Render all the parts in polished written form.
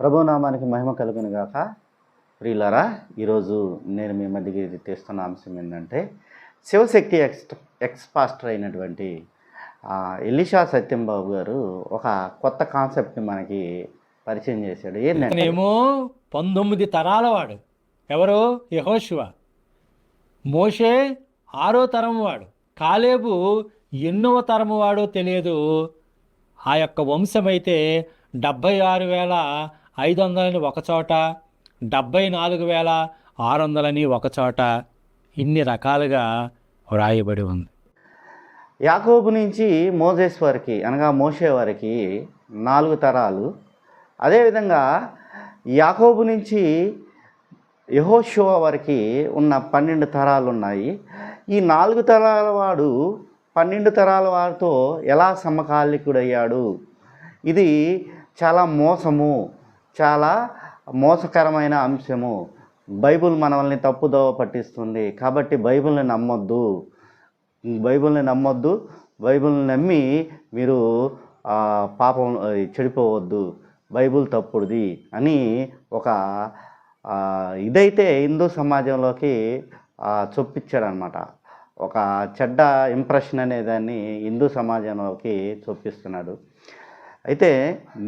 ప్రభునామానికి మహిమ కలుగును గాక. ప్రియులారా, ఈరోజు నేను మీ మధ్యకి తెస్తున్న అంశం ఏంటంటే, శివశక్తి ఎక్స్ పాస్టర్ అయినటువంటి ఎలీషా సత్యంబాబు గారు ఒక కొత్త కాన్సెప్ట్ని మనకి పరిచయం చేశాడు. ఏంటంటే, ఏమో 19 తరాల వాడు. ఎవరు? యెహోషువ. మోషే 6వ తరం వాడు. కాలేబు ఎన్నవ తరము వాడో తెలియదు. ఆ యొక్క వంశమైతే 76,500 ఒక చోట, 74,600 ఒక చోట, ఇన్ని రకాలుగా వ్రాయబడి ఉంది. యాకోబు నుంచి మోజేస్ వారికి అనగా మోషే వారికి 4 తరాలు, అదేవిధంగా యాకోబు నుంచి యెహోషువ వారికి ఉన్న 12 తరాలు ఉన్నాయి. ఈ 4 తరాల వాడు 12 తరాల వారితో ఎలా సమకాలికుడయ్యాడు? ఇది చాలా చాలా మోసకరమైన అంశము. బైబిల్ మనల్ని తప్పుదోవ పట్టిస్తుంది. కాబట్టి బైబిల్ని నమ్మొద్దు. బైబిల్ని నమ్మి మీరు పాపం చెడిపోవద్దు, బైబిల్ తప్పుడుది అని ఒక ఇదైతే హిందూ సమాజంలోకి చొప్పించాడనమాట. ఒక చెడ్డ ఇంప్రెషన్ అనేదాన్ని హిందూ సమాజంలోకి చొప్పిస్తున్నాడు. అయితే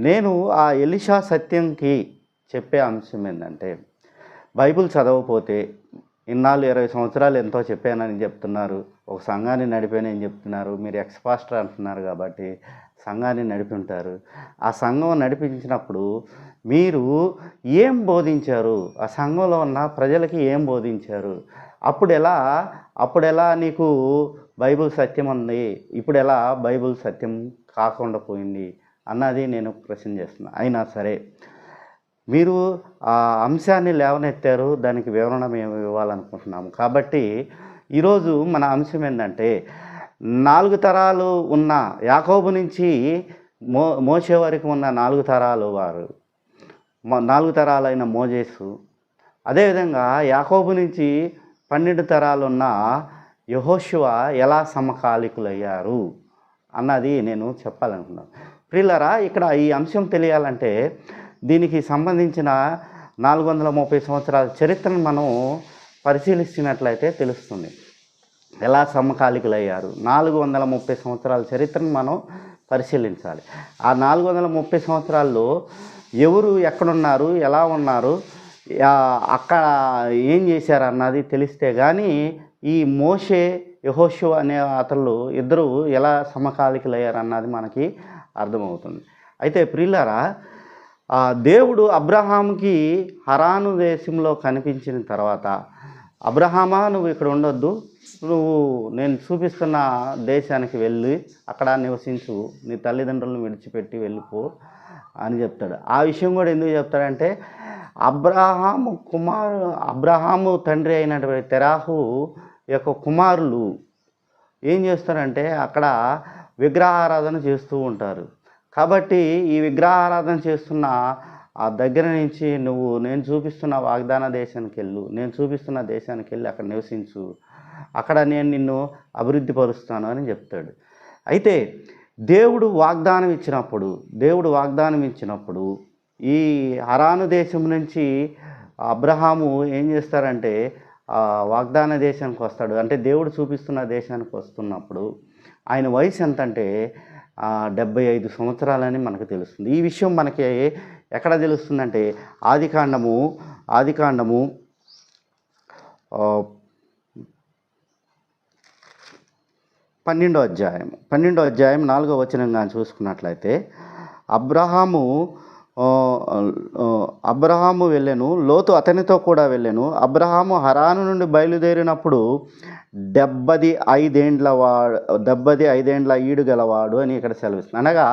నేను ఆ ఎలీషా సత్యంకి చెప్పే అంశం ఏంటంటే, బైబిల్ చదవకపోతే ఇన్నాళ్ళు 20 సంవత్సరాలు ఎంతో చెప్పానని చెప్తున్నారు, ఒక సంఘాన్ని నడిపానని చెప్తున్నారు, మీరు ఎక్స్ పాస్టర్ అంటున్నారు కాబట్టి సంఘాన్ని నడిపి ఉంటారు. ఆ సంఘం నడిపించినప్పుడు మీరు ఏం బోధించారు? ఆ సంఘంలో ఉన్న ప్రజలకి ఏం బోధించారు? అప్పుడెలా నీకు బైబిల్ సత్యం ఉంది, ఇప్పుడు ఎలా బైబిల్ సత్యం కాకుండా పోయింది అన్నది నేను ప్రశ్న చేస్తున్నా. అయినా సరే మీరు ఆ అంశాన్ని లేవనెత్తారు, దానికి వివరణ మేము ఇవ్వాలనుకుంటున్నాము. కాబట్టి ఈరోజు మన అంశం ఏంటంటే, 4 తరాలు ఉన్న యాకోబు నుంచి మోషే వరకు ఉన్న 4 తరాలు వారు, 4 తరాలైన మోజేసు, అదేవిధంగా యాకోబు నుంచి 12 తరాలున్న యెహోషువ ఎలా సమకాలికులయ్యారు అన్నది నేను చెప్పాలనుకున్నాను. ప్రియులారా, ఇక్కడ ఈ అంశం తెలియాలంటే దీనికి సంబంధించిన 430 సంవత్సరాల చరిత్రను మనం పరిశీలిస్తున్నట్లయితే తెలుస్తుంది ఎలా సమకాలికులయ్యారు. 430 సంవత్సరాల చరిత్రను మనం పరిశీలించాలి. ఆ 430 సంవత్సరాల్లో ఎవరు ఎక్కడున్నారు, ఎలా ఉన్నారు, అక్కడ ఏం చేశారు అన్నది తెలిస్తే కానీ ఈ మోషే యెహోషువ అనే అతళ్ళు ఇద్దరు ఎలా సమకాలికులయ్యారు అన్నది మనకి అర్థమవుతుంది. అయితే ప్రియులారా, దేవుడు అబ్రహాముకి హరాను దేశంలో కనిపించిన తర్వాత, అబ్రహామా నువ్వు ఇక్కడ ఉండొద్దు, నేను చూపిస్తున్న దేశానికి వెళ్ళి అక్కడ నివసించు, నీ తల్లిదండ్రులను విడిచిపెట్టి వెళ్ళిపో అని చెప్తాడు. ఆ విషయం కూడా ఎందుకు చెప్తాడంటే, అబ్రహాము తండ్రి అయినటువంటి తెరాహు యొక్క కుమారులు ఏం చేస్తారంటే అక్కడ విగ్రహారాధన చేస్తూ ఉంటారు. కాబట్టి ఈ విగ్రహారాధన చేస్తున్న ఆ దగ్గర నుంచి నేను చూపిస్తున్న వాగ్దాన దేశానికి వెళ్ళు, నేను చూపిస్తున్న దేశానికి వెళ్ళి అక్కడ నివసించు, అక్కడ నేను నిన్ను అభివృద్ధి పరుస్తాను అని చెప్తాడు. అయితే దేవుడు వాగ్దానం ఇచ్చినప్పుడు ఈ హరాను దేశం నుంచి అబ్రహాము ఏం చేస్తారంటే వాగ్దాన దేశానికి వస్తాడు. అంటే దేవుడు చూపిస్తున్న దేశానికి వస్తున్నప్పుడు ఆయన వయసు ఎంత అంటే 75 సంవత్సరాలని మనకు తెలుస్తుంది. ఈ విషయం మనకి ఎక్కడ తెలుస్తుందంటే ఆదికాండము 12వ అధ్యాయం 4వ వచనం కానీ చూసుకున్నట్లయితే, అబ్రహాము వెళ్ళెను, లోతు అతనితో కూడా వెళ్ళెను. అబ్రహాము హరాను నుండి బయలుదేరినప్పుడు 75 ఈడు గలవాడు అని ఇక్కడ సెలవిస్తుంది. అనగా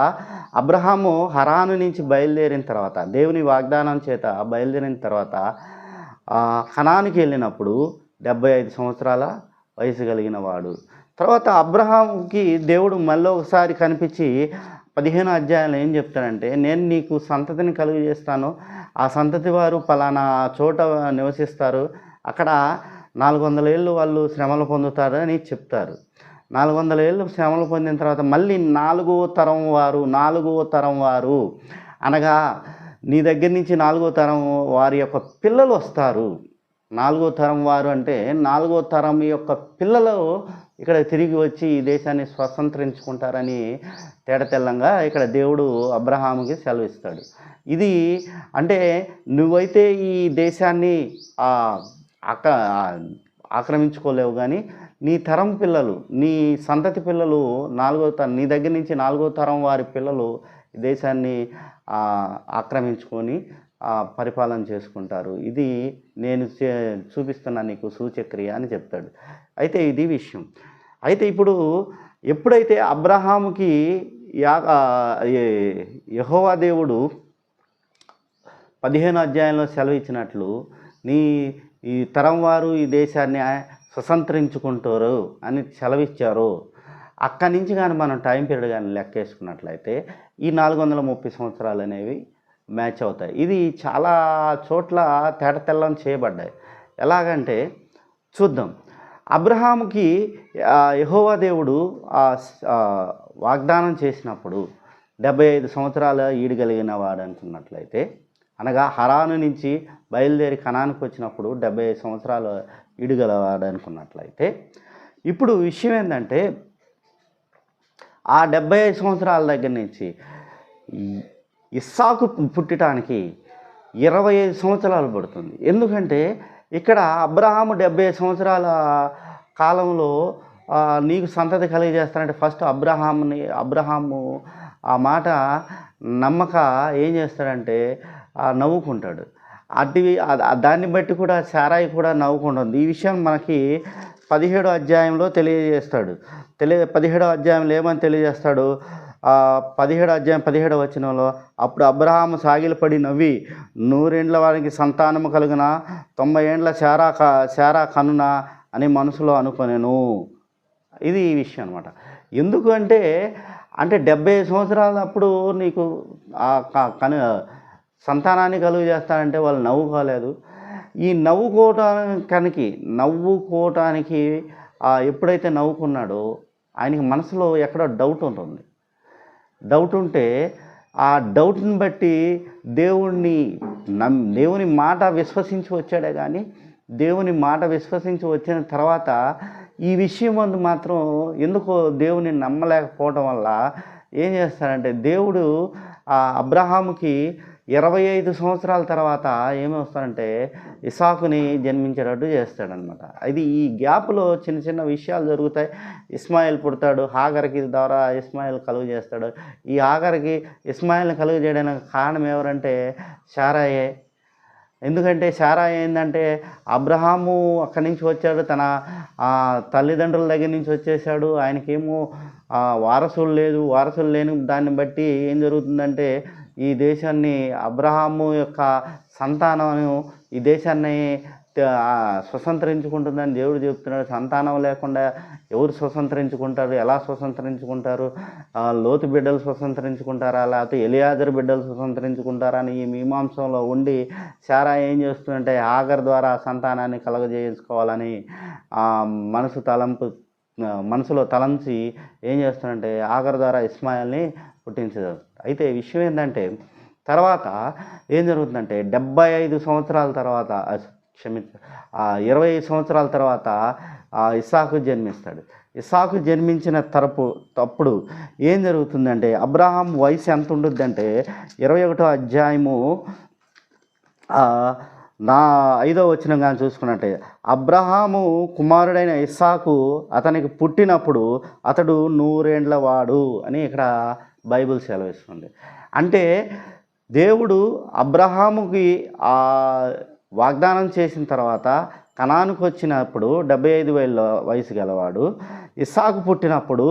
అబ్రహాము హరాను నుంచి బయలుదేరిన తర్వాత, దేవుని వాగ్దానం చేత బయలుదేరిన తర్వాత హనానికి వెళ్ళినప్పుడు 75 సంవత్సరాల వయసు కలిగిన వాడు. తర్వాత అబ్రహాముకి దేవుడు మళ్ళీ ఒకసారి కనిపించి 15వ అధ్యాయంలో ఏం చెప్తాడంటే, నేను నీకు సంతతిని కలుగజేస్తాను, ఆ సంతతి వారు పలానా చోట నివసిస్తారు, అక్కడ 400 ఏళ్ళు వాళ్ళు శ్రమలు పొందుతారు అని చెప్తారు. 400 ఏళ్ళు శ్రమలు పొందిన తర్వాత మళ్ళీ నాలుగవ తరం వారు అనగా నీ దగ్గర నుంచి 4వ తరం వారి యొక్క పిల్లలు వస్తారు. 4వ తరం వారు అంటే 4వ తరం యొక్క పిల్లలు ఇక్కడ తిరిగి వచ్చి ఈ దేశాన్ని స్వతంత్రించుకుంటారని తేటతెల్లంగా ఇక్కడ దేవుడు అబ్రహాముకి సెలవిస్తాడు. ఇది అంటే నువ్వైతే ఈ దేశాన్ని ఆక్రమించుకోలేవు, కానీ నీ తరం పిల్లలు, నీ సంతతి పిల్లలు, నీ దగ్గర నుంచి 4వ తరం వారి పిల్లలు ఈ దేశాన్ని ఆక్రమించుకొని పరిపాలన చేసుకుంటారు. ఇది నేను చూపిస్తున్నా నీకు సూచక్రియ అని చెప్తాడు. అయితే ఇది విషయం. అయితే ఇప్పుడు ఎప్పుడైతే అబ్రహాముకి యెహోవా దేవుడు 15వ అధ్యాయంలో సెలవు ఇచ్చినట్లు ఈ తరం వారు ఈ దేశాన్ని స్వతంత్రించుకుంటారు అని సెలవిచ్చారు. అక్కడి నుంచి కానీ మనం టైం పీరియడ్ కానీ లెక్కేసుకున్నట్లయితే ఈ 430 సంవత్సరాలు అనేవి మ్యాచ్ అవుతాయి. ఇది చాలా చోట్ల తేటతెల్లం చేయబడ్డాయి. ఎలాగంటే చూద్దాం. అబ్రహాముకి యెహోవా దేవుడు వాగ్దానం చేసినప్పుడు 75 సంవత్సరాల ఈడగలిగిన వాడు అనుకున్నట్లయితే, అనగా హరాను నుంచి బయలుదేరి కనానికి వచ్చినప్పుడు 75 సంవత్సరాలు ఈడుగలవాడు అనుకున్నట్లయితే, ఇప్పుడు విషయం ఏంటంటే ఆ 75 సంవత్సరాల దగ్గర నుంచి ఇస్సాకు పుట్టడానికి 25 సంవత్సరాలు పడుతుంది. ఎందుకంటే ఇక్కడ అబ్రహాము 75 సంవత్సరాల కాలంలో నీకు సంతతి కలిగజేస్తానంటే ఫస్ట్ అబ్రహాము ఆ మాట నమ్మక ఏం చేస్తాడంటే నవ్వుకుంటాడు. దాన్ని బట్టి కూడా శారాయి కూడా నవ్వుకుంటుంది. ఈ విషయం మనకి 17వ అధ్యాయంలో తెలియజేస్తాడు. 17వ అధ్యాయంలో ఏమని తెలియజేస్తాడు? 17వ అధ్యాయం 17వ వచనంలో, అప్పుడు అబ్రహాము సాగిలపడి నవ్వి 100 ఏండ్ల వారికి సంతానము కలుగున 90 ఏండ్ల శారా కనున అని మనసులో అనుకొనెను. ఇది ఈ విషయం అనమాట. ఎందుకు అంటే 75 సంవత్సరాలు అప్పుడు నీకు సంతానాన్ని కలుగు చేస్తానంటే వాళ్ళు నవ్వుకోలేదు. ఈ నవ్వుకోవటానికి ఎప్పుడైతే నవ్వుకున్నాడో ఆయనకి మనసులో ఎక్కడో డౌట్ ఉంటుంది. డౌట్ ఉంటే ఆ డౌట్ని బట్టి దేవుని మాట విశ్వసించి వచ్చాడే కానీ దేవుని మాట విశ్వసించి వచ్చిన తర్వాత ఈ విషయం అందు మాత్రం ఎందుకో దేవుని నమ్మలేకపోవడం వల్ల ఏం చేస్తాడంటే దేవుడు అబ్రహాముకి 25 సంవత్సరాల తర్వాత ఏమొస్తాడంటే ఇసాకుని జన్మించేటట్టు చేస్తాడనమాట. ఇది ఈ గ్యాప్లో చిన్న చిన్న విషయాలు జరుగుతాయి. ఇస్మాయిల్ పుడతాడు, హాగర్కి ద్వారా ఇస్మాయిల్ కలుగు చేస్తాడు. ఈ హాగర్కి ఇస్మాయిల్ని కలుగు చేయడానికి కారణం ఎవరంటే శారాయే. ఎందుకంటే శారాయి ఏంటంటే అబ్రహాము అక్కడి నుంచి వచ్చాడు, తన తల్లిదండ్రుల దగ్గర నుంచి వచ్చేసాడు. ఆయనకేమో వారసులు లేని దాన్ని బట్టి ఏం జరుగుతుందంటే ఈ దేశాన్ని అబ్రహాము యొక్క సంతానం ఈ దేశాన్ని స్వతంత్రించుకుంటుందని దేవుడు చెప్తున్నాడు. సంతానం లేకుండా ఎవరు స్వతంత్రించుకుంటారు? ఎలా స్వతంత్రించుకుంటారు? లోతు బిడ్డలు స్వతంత్రించుకుంటారా, లేకపోతే ఎలియాజరు బిడ్డలు స్వతంత్రించుకుంటారా అని ఈ మీమాంసంలో ఉండి శారా ఏం చేస్తుందంటే హాగర్ ద్వారా సంతానాన్ని కలగజేసుకోవాలని మనసులో తలంచి ఏం చేస్తుందంటే హాగర్ ద్వారా ఇస్మాయిల్ని పుట్టించదు. అయితే విషయం ఏంటంటే తర్వాత ఏం జరుగుతుందంటే 75 సంవత్సరాల తర్వాత 20 సంవత్సరాల తర్వాత ఇస్సాకు జన్మిస్తాడు. ఇస్సాకు జన్మించిన తప్పుడు ఏం జరుగుతుందంటే అబ్రహాం వయసు ఎంత ఉంటుందంటే 21వ అధ్యాయము 5వ వచనం కానీ చూసుకున్నట్టే, అబ్రహాము కుమారుడైన ఇస్సాకు అతనికి పుట్టినప్పుడు అతడు 100 ఏండ్ల వాడు అని ఇక్కడ బైబిల్ సెలవిస్తుంది. అంటే దేవుడు అబ్రహాముకి వాగ్దానం చేసిన తర్వాత కనానుకు వచ్చినప్పుడు 75 వయసు గలవాడు. ఇస్సాకు పుట్టినప్పుడు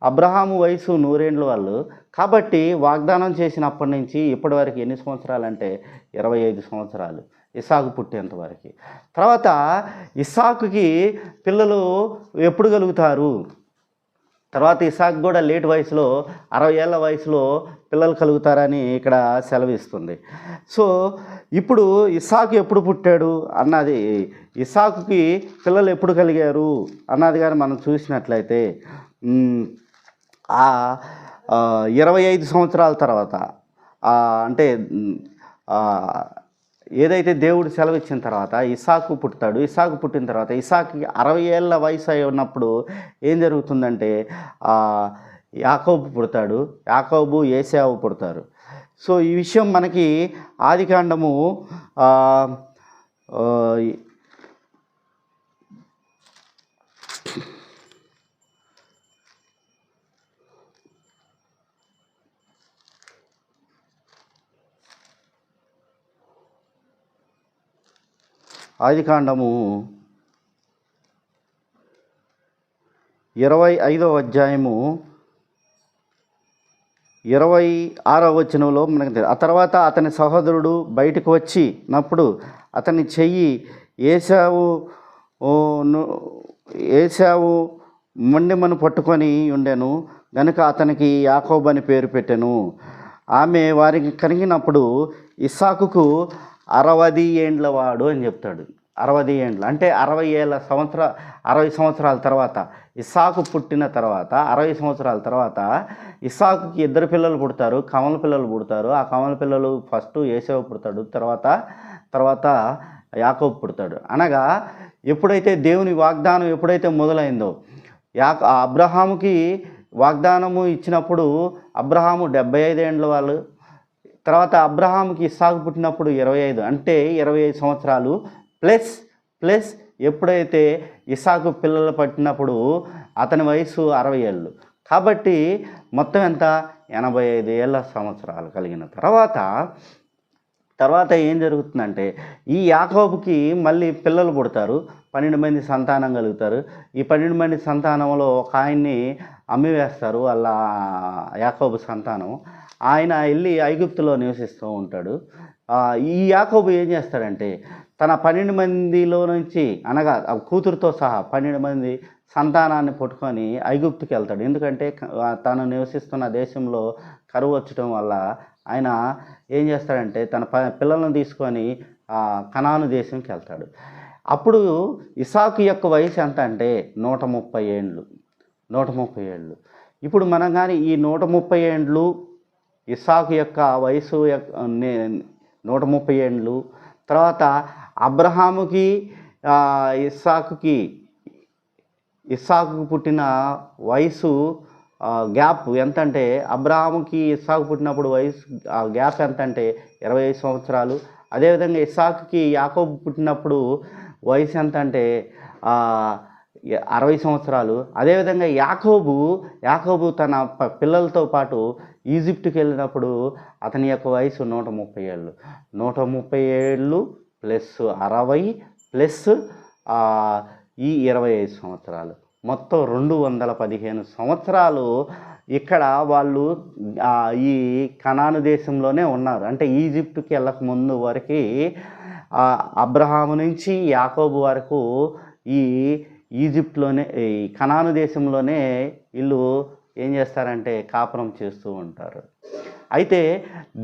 అబ్రహాము వయసు 100 ఏండ్ల వాళ్ళు. కాబట్టి వాగ్దానం చేసినప్పటి నుంచి ఇప్పటి వరకు ఎన్ని సంవత్సరాలు అంటే 25 సంవత్సరాలు ఇస్సాకు పుట్టేంత వరకు. తర్వాత ఇస్సాకుకి పిల్లలు ఎప్పుడు కలుగుతారు? తర్వాత ఇస్సాకు కూడా లేట్ వయసులో 60 ఏళ్ళ వయసులో పిల్లలు కలుగుతారని ఇక్కడ సెలవిస్తుంది. సో ఇప్పుడు ఇస్సాకు ఎప్పుడు పుట్టాడు అన్నది, ఇస్సాకుకి పిల్లలు ఎప్పుడు కలిగారు అన్నది కానీ మనం చూసినట్లయితే 25 సంవత్సరాల తర్వాత అంటే ఏదైతే దేవుడు సెలవిచ్చిన తర్వాత ఇసాకు పుడతాడు. ఇసాకు పుట్టిన తర్వాత ఇసాకుకి 60 ఏళ్ళ వయసు అయి ఉన్నప్పుడు ఏం జరుగుతుందంటే యాకోబు పుడతాడు. యాకోబు ఏశావు పుడతారు. సో ఈ విషయం మనకి ఆదికాండము ఆదికాండము 25వ అధ్యాయము 26వ వచనంలో మనకి ఆ తర్వాత అతని సహోదరుడు బయటకు వచ్చినప్పుడు అతని చెయ్యి ఏశావు మొండెమను పట్టుకొని ఉండెను గనుక అతనికి యాకోబు అని పేరు పెట్టెను. ఆమె వారికి కలిగినప్పుడు ఇస్సాకుకు 60 ఏండ్ల వాడు అని చెప్తాడు. 60 ఏండ్లు అంటే 60 సంవత్సరాల తర్వాత ఇస్సాకు పుట్టిన తర్వాత 60 సంవత్సరాల తర్వాత ఇస్సాకుకి 2 పిల్లలు పుడతారు, కమల పిల్లలు పుడతారు. ఆ కమల పిల్లలు ఫస్ట్ ఏశావు పుడతాడు, తర్వాత యాకోబు పుడతాడు. అనగా ఎప్పుడైతే దేవుని వాగ్దానం ఎప్పుడైతే మొదలైందో అబ్రహాముకి వాగ్దానము ఇచ్చినప్పుడు అబ్రహాము 75 ఏండ్ల వాళ్ళు. తర్వాత అబ్రహాముకి ఇస్సాకు పుట్టినప్పుడు 25 అంటే 25 సంవత్సరాలు ప్లస్ ఎప్పుడైతే ఇస్సాకు పిల్లలు పట్టినప్పుడు అతని వయసు 60 ఏళ్ళు. కాబట్టి మొత్తం ఎంత 85 ఏళ్ళ సంవత్సరాలు కలిగిన తర్వాత ఏం జరుగుతుందంటే ఈ యాకోబుకి మళ్ళీ పిల్లలు పుడతారు. 12 మంది సంతానం కలుగుతారు. ఈ 12 మంది సంతానంలో ఒక ఆయన్ని అమ్మివేస్తారు, వాళ్ళ యాకోబు సంతానం. ఆయన వెళ్ళి ఐగుప్తులో నివసిస్తూ ఉంటాడు. ఈ యాకోబు ఏం చేస్తాడంటే తన 12 మందిలో నుంచి అనగా కూతురుతో సహా 12 మంది సంతానాన్ని పట్టుకొని ఐగుప్తుకి వెళ్తాడు. ఎందుకంటే తాను నివసిస్తున్న దేశంలో కరువు వచ్చటం వల్ల ఆయన ఏం చేస్తాడంటే తన పిల్లలను తీసుకొని కనాను దేశంకి వెళ్తాడు. అప్పుడు ఇసాకు యొక్క వయసు ఎంత అంటే 130 ఏండ్లు. 130 ఏళ్ళు. ఇప్పుడు మనం కానీ ఈ 130 ఏండ్లు ఇస్సాకు యొక్క వయసు 130 ఏండ్లు, తర్వాత అబ్రహాముకి ఇస్సాకుకి పుట్టిన వయసు గ్యాప్ ఎంత అంటే అబ్రహాముకి ఇస్సాకు పుట్టినప్పుడు వయసు గ్యాప్ ఎంత అంటే 25 సంవత్సరాలు. అదేవిధంగా ఇస్సాకుకి యాకోబు పుట్టినప్పుడు వయసు ఎంత అంటే 60 సంవత్సరాలు. అదేవిధంగా యాకోబు తన పిల్లలతో పాటు ఈజిప్ట్కి వెళ్ళినప్పుడు అతని యొక్క వయసు 130 ఏళ్ళు. 130 ఏళ్ళు ప్లస్ 60 ప్లస్ ఈ 25 సంవత్సరాలు మొత్తం 215 సంవత్సరాలు ఇక్కడ వాళ్ళు ఈ కనాను దేశంలోనే ఉన్నారు. అంటే ఈజిప్ట్కి వెళ్ళక ముందు వరకు అబ్రహాము నుంచి యాకోబు వరకు ఈ ఈజిప్ట్లోనే ఈ కనాను దేశంలోనే వీళ్ళు ఏం చేస్తారంటే కాపురం చేస్తూ ఉంటారు. అయితే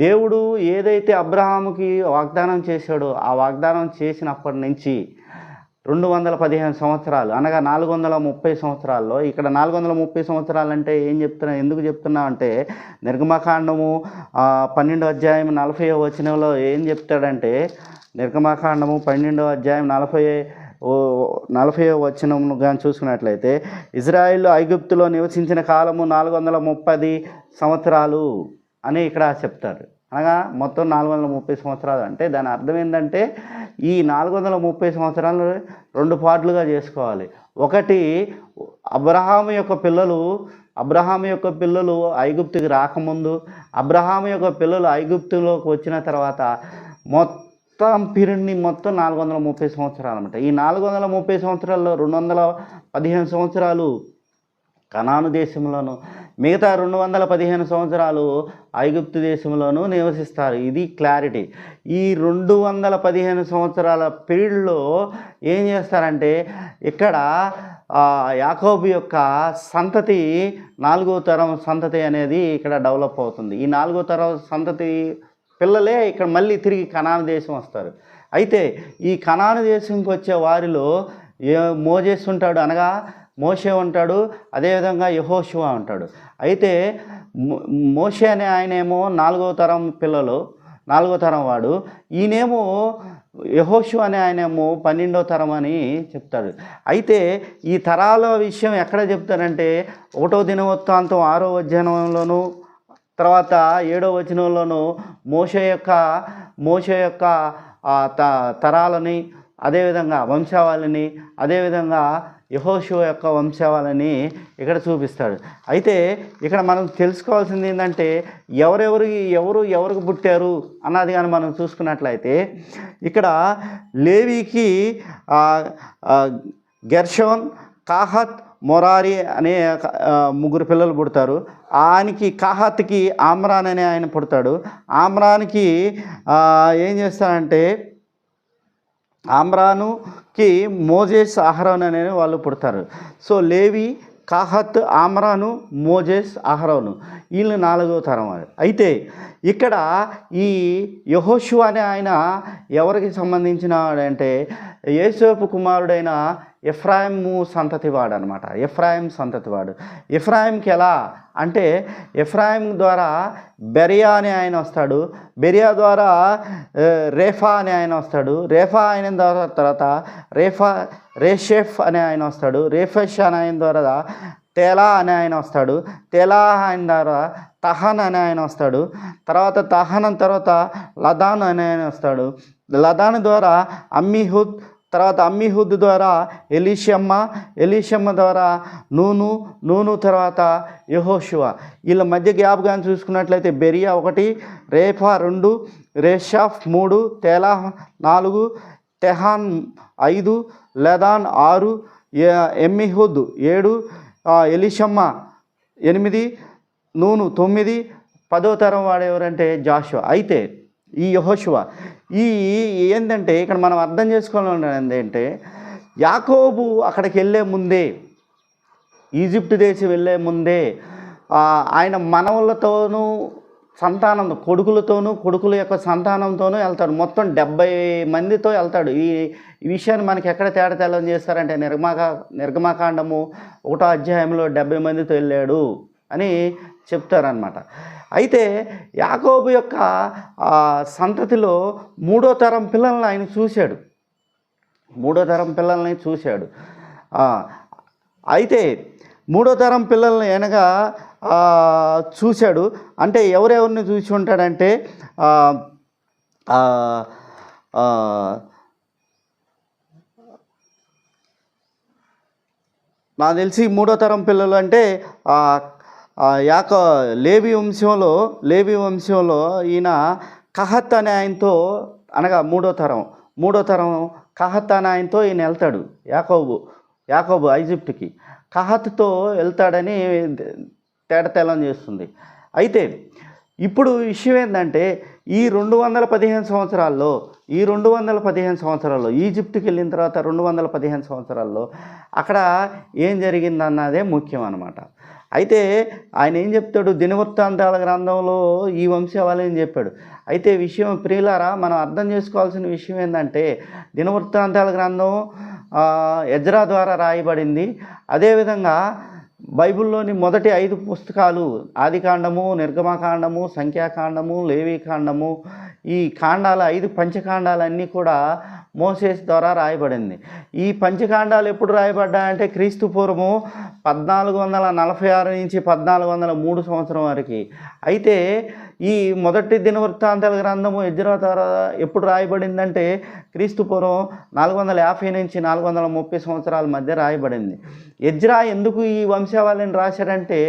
దేవుడు ఏదైతే అబ్రహాముకి వాగ్దానం చేశాడో ఆ వాగ్దానం చేసినప్పటి నుంచి 215 సంవత్సరాలు అనగా 430 సంవత్సరాల్లో ఇక్కడ 430 సంవత్సరాలు అంటే ఎందుకు చెప్తున్నా అంటే నిర్గమకాండము 12వ అధ్యాయం 40వ వచనంలో ఏం చెప్తాడంటే నిర్గమకాండము 12వ అధ్యాయం 40వ వచనం కానీ చూసుకున్నట్లయితే ఇజ్రాయిల్ ఐగుప్తులో నివసించిన కాలము 430 సంవత్సరాలు అని ఇక్కడ చెప్తారు. అనగా మొత్తం 430 సంవత్సరాలు అంటే దాని అర్థం ఏంటంటే ఈ 430 సంవత్సరాలు 2 పార్ట్లుగా చేసుకోవాలి. ఒకటి అబ్రహాము యొక్క పిల్లలు ఐగుప్తుకి రాకముందు, అబ్రహాము యొక్క పిల్లలు ఐగుప్తులోకి వచ్చిన తర్వాత మొత్తం పీరియడ్ని మొత్తం 430 సంవత్సరాలు అనమాట. ఈ 430 సంవత్సరాల్లో 215 సంవత్సరాలు కనాను దేశంలోను, మిగతా 215 సంవత్సరాలు ఐగుప్తు దేశంలోనూ నివసిస్తారు. ఇది క్లారిటీ. ఈ 215 సంవత్సరాల పీరియడ్లో ఏం చేస్తారంటే ఇక్కడ యాకోబు యొక్క సంతతి 4వ తరం సంతతి అనేది ఇక్కడ డెవలప్ అవుతుంది. ఈ 4వ తరం సంతతి పిల్లలే ఇక్కడ మళ్ళీ తిరిగి కనాను దేశం వస్తారు. అయితే ఈ కనాను దేశంకి వచ్చే వారిలో మోజేస్ ఉంటాడు, అనగా మోషే ఉంటాడు, అదేవిధంగా యెహోషువ ఉంటాడు. అయితే మోషే అనే ఆయనేమో 4వ తరం పిల్లలు, 4వ తరం వాడు. ఈయనేమో యెహోషువ అనే ఆయనేమో 12వ తరం అని చెప్తాడు. అయితే ఈ తరాల విషయం ఎక్కడ చెప్తారంటే 1వ దినవృత్తాంతం 6వ అధ్యాయంలోను తర్వాత 7వ వచనంలోను మోషే యొక్క తరాలని, అదేవిధంగా వంశావళిని, అదేవిధంగా యెహోషువ యొక్క వంశావళిని ఇక్కడ చూపిస్తాడు. అయితే ఇక్కడ మనం తెలుసుకోవాల్సింది ఏంటంటే ఎవరికి పుట్టారు అన్నది కానీ మనం చూసుకున్నట్లయితే ఇక్కడ లేవీకి గెర్షోన్, కాహత్, మొరారి అనే 3 పిల్లలు పుడతారు. ఆయనకి కాహత్కి ఆమ్రాన్ అనే ఆయన పుడతాడు. ఆమ్రాన్కి ఏం చేస్తారంటే ఆమ్రానుకి మోజేస్, అహరోన్ అనే వాళ్ళు పుడతారు. సో లేవి, కాహత్, ఆమ్రాను, మోజేస్, అహరోను వీళ్ళు 4వ తరం వారు. అయితే ఇక్కడ ఈ యెహోషువ అనే ఆయన ఎవరికి సంబంధించిన వాడంటే యోసేపు కుమారుడైన ఎఫ్రాయిము సంతతివాడు అనమాట. ఎఫ్రాయిం సంతతివాడు. ఎఫ్రాయింకి ఎలా అంటే ఎఫ్రాయిం ద్వారా బెరియా అనే ఆయన వస్తాడు. బెరియా ద్వారా రేఫా అనే ఆయన వస్తాడు. రేఫా అయిన తర్వాత రేషెఫ్ అనే ఆయన వస్తాడు. రేఫెష్ అనే ఆయన ద్వారా తేలా అనే ఆయన వస్తాడు. తేలా ఆయన ద్వారా తహన్ అనే ఆయన వస్తాడు. తర్వాత తహనం తర్వాత లదాన్ అనే ఆయన వస్తాడు. లదాన్ ద్వారా అమ్మీహుద్, తర్వాత అమ్మీహుద్ ద్వారా ఎలీషమ్మ ద్వారా నూను తర్వాత యెహోషువ. వీళ్ళ మధ్య జ్ఞాపకాన్ని చూసుకున్నట్లయితే బెరియా 1, రేఫా 2, రేషాఫ్ 3, తేలా 4, తెహాన్ 5, లదాన్ 6, ఎమ్మిహుద్ 7, ఎలీషమ్మ 8, నూను 9, 10వ తరం వాడు ఎవరంటే జాషువా. అయితే ఈ యెహోషువ ఏంటంటే ఇక్కడ మనం అర్థం చేసుకోవాలని ఏంటంటే యాకోబు అక్కడికి వెళ్ళే ముందే, ఈజిప్ట్ దేశం వెళ్ళే ముందే ఆయన మనవలతోనూ కొడుకుల యొక్క సంతానంతోనూ వెళ్తాడు. మొత్తం 70 మందితో వెళ్తాడు. ఈ విషయాన్ని మనకి ఎక్కడ తేటతెల్లం చేస్తారంటే నిర్గమాకాండము 1వ అధ్యాయంలో 70 మందితో వెళ్ళాడు అని చెప్తారనమాట. అయితే యాకోబు యొక్క సంతతిలో 3వ తరం పిల్లల్ని ఆయన చూశాడు. 3వ తరం పిల్లల్ని చూశాడు. అయితే 3వ తరం పిల్లల్ని అనగా చూశాడు. అంటే ఎవరెవరిని చూసి ఉంటాడంటే నాకు తెలిసి 3వ తరం పిల్లలు అంటే లేవి వంశంలో ఈయన కహత్ అనే ఆయనతో, అనగా 3వ తరం కహత్ అనే ఆయనతో ఈయన వెళ్తాడు. యాకోబు ఈజిప్ట్కి కహత్తో వెళ్తాడని తేటతెల్లం చేస్తుంది. అయితే ఇప్పుడు విషయం ఏంటంటే ఈ 215 సంవత్సరాల్లో ఈజిప్ట్కి వెళ్ళిన తర్వాత 215 సంవత్సరాల్లో అక్కడ ఏం జరిగిందన్నదే ముఖ్యం అన్నమాట. అయితే ఆయన ఏం చెప్తాడు, దినవృత్తాంతాల గ్రంథంలో ఈ వంశావళి అని చెప్పాడు. అయితే విషయం ప్రియులారా, మనం అర్థం చేసుకోవాల్సిన విషయం ఏంటంటే దినవృత్తాంతాల గ్రంథం ఎజ్రా ద్వారా రాయబడింది. అదేవిధంగా బైబిల్లోని మొదటి 5 పుస్తకాలు ఆదికాండము, నిర్గమకాండము, సంఖ్యాకాండము, లేవీకాండము, ఈ కాండాల 5 పంచకాండాలన్నీ కూడా మోసేస్ ద్వారా రాయబడింది. ఈ పంచకాండాలు ఎప్పుడు రాయబడ్డాయంటే క్రీస్తు పూర్వము 1446 నుంచి 1403 సంవత్సరం వరకు. అయితే ఈ మొదటి దినవృత్తాంతాల గ్రంథము ఎజ్రా ద్వారా ఎప్పుడు రాయబడిందంటే క్రీస్తు పూర్వం 450 నుంచి 430 సంవత్సరాల మధ్య రాయబడింది. ఎజ్రా ఎందుకు ఈ వంశావళిని రాశారంటే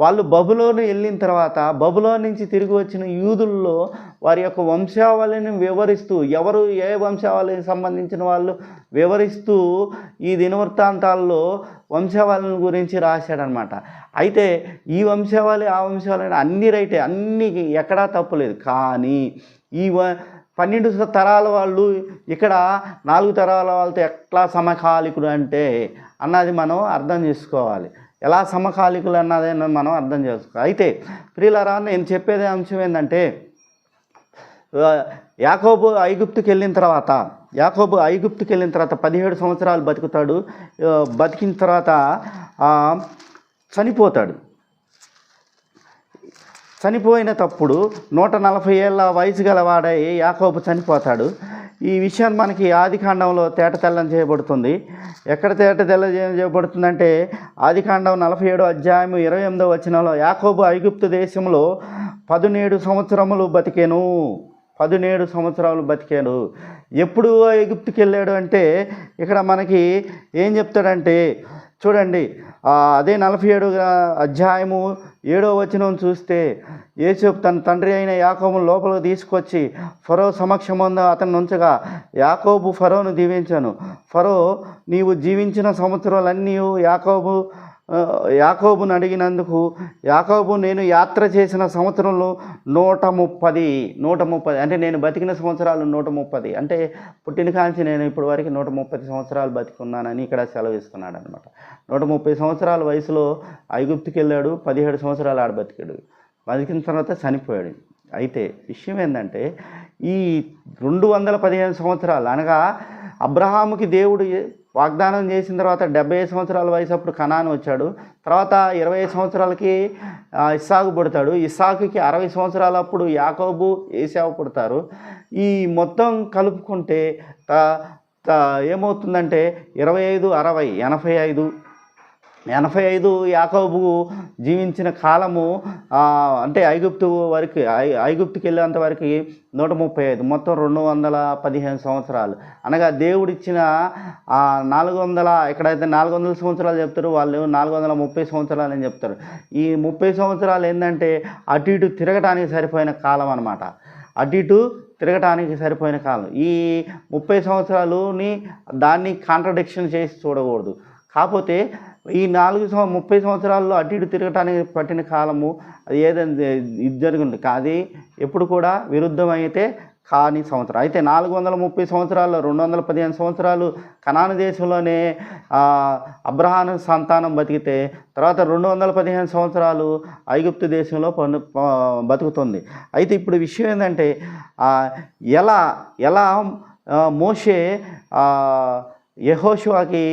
వాళ్ళు బబులోను వెళ్ళిన తర్వాత బబులోను నుంచి తిరిగి వచ్చిన యూదుల్లో వారి యొక్క వంశావళిని వివరిస్తూ, ఎవరు ఏ వంశావళికి సంబంధించిన వాళ్ళు వివరిస్తూ ఈ దినవృత్తాంతాల్లో వంశావళిని గురించి రాశాడనమాట. అయితే ఈ వంశావళి ఆ వంశావళి అన్నీ రైటే, అన్నీ ఎక్కడా తప్పులేదు. కానీ ఈ 12 తరాల వాళ్ళు ఇక్కడ 4 తరాల వాళ్ళతో ఎట్లా సమకాలికుడు అంటే అన్నది మనం అర్థం చేసుకోవాలి. ఎలా సమకాలికులు అన్నది మనం అర్థం చేసుకోవాలి. అయితే ప్రియులారా, నేను చెప్పేది అంశం ఏంటంటే యాకోబు ఐగుప్తుకి వెళ్ళిన తర్వాత 17 సంవత్సరాలు బతుకుతాడు. బతికిన తర్వాత చనిపోయినప్పుడు 140 ఏళ్ళ వయసు గలవాడై యాకోబు చనిపోతాడు. ఈ విషయాన్ని మనకి ఆదికాండంలో తేటతెల్లం చేయబడుతుంది. ఎక్కడ తేటతెల్లం చేయబడుతుందంటే ఆదికాండం 47వ అధ్యాయం 28వ వచనంలో యాకోబు ఐగుప్తు దేశంలో 17 సంవత్సరములు బతికెను. 17 సంవత్సరాలు బతికాడు. ఎప్పుడు ఐగుప్తుకి వెళ్ళాడు అంటే ఇక్కడ మనకి ఏం చెప్తాడంటే చూడండి, అదే 47వ అధ్యాయము 7వ వచనం చూస్తే యోసేపు తన తండ్రి అయిన యాకోబును లోపలికి తీసుకొచ్చి ఫరో సమక్షమందు అతన్ని ఉంచగా యాకోబు ఫరోను దీవించాను. ఫరో నీవు జీవించిన సంవత్సరాలన్నీ యాకోబును అడిగినందుకు యాకోబు నేను యాత్ర చేసిన సంవత్సరంలో 130 అంటే నేను బతికిన సంవత్సరాలు 130 అంటే పుట్టిన కాంచి నేను ఇప్పటి వరకు 130 సంవత్సరాలు బతికున్నానని ఇక్కడ సెలవిస్తున్నాడు అనమాట. 130 సంవత్సరాల వయసులో ఐగుప్తుకి వెళ్ళాడు. 17 సంవత్సరాలు ఆడ బతికాడు. బతికిన తర్వాత చనిపోయాడు. అయితే విషయం ఏంటంటే ఈ 215 సంవత్సరాలు అనగా అబ్రహాముకి దేవుడు వాగ్దానం చేసిన తర్వాత 75 సంవత్సరాల వయసు అప్పుడు కనాను వచ్చాడు. తర్వాత 25 సంవత్సరాలకి ఇస్సాకు పుడతాడు. ఇస్సాకుకి 60 సంవత్సరాలు అప్పుడు యాకోబు ఏశావు పుడతారు. ఈ మొత్తం కలుపుకుంటే ఏమవుతుందంటే 25, 60, 85 యాకోబు జీవించిన కాలము అంటే ఐగుప్తుకి వెళ్ళేంత వరకు 135, మొత్తం 215 సంవత్సరాలు. అనగా దేవుడిచ్చిన 400 ఎక్కడైతే 400 సంవత్సరాలు చెప్తారు, వాళ్ళు 430 సంవత్సరాలు అని చెప్తారు. ఈ 30 సంవత్సరాలు ఏంటంటే అటు ఇటు తిరగటానికి సరిపోయిన కాలం అనమాట. అటు ఇటు తిరగటానికి సరిపోయిన కాలం. ఈ 30 సంవత్సరాలుని దాన్ని కాంట్రడిక్షన్ చేసి చూడకూడదు. కాకపోతే ఈ 30 సంవత్సరాల్లో అటు ఇటు తిరగటానికి పట్టిన కాలము అది ఏదైనా ఇది జరుగుతుంది. అది ఎప్పుడు కూడా విరుద్ధమైతే కాని సంవత్సరం. అయితే 430 సంవత్సరాల్లో 215 సంవత్సరాలు కనాను దేశంలోనే అబ్రహాము సంతానం బతికితే తర్వాత 215 సంవత్సరాలు ఐగుప్తు దేశంలో బతుకుతుంది. అయితే ఇప్పుడు విషయం ఏంటంటే ఎలా మోషే యెహోషువకి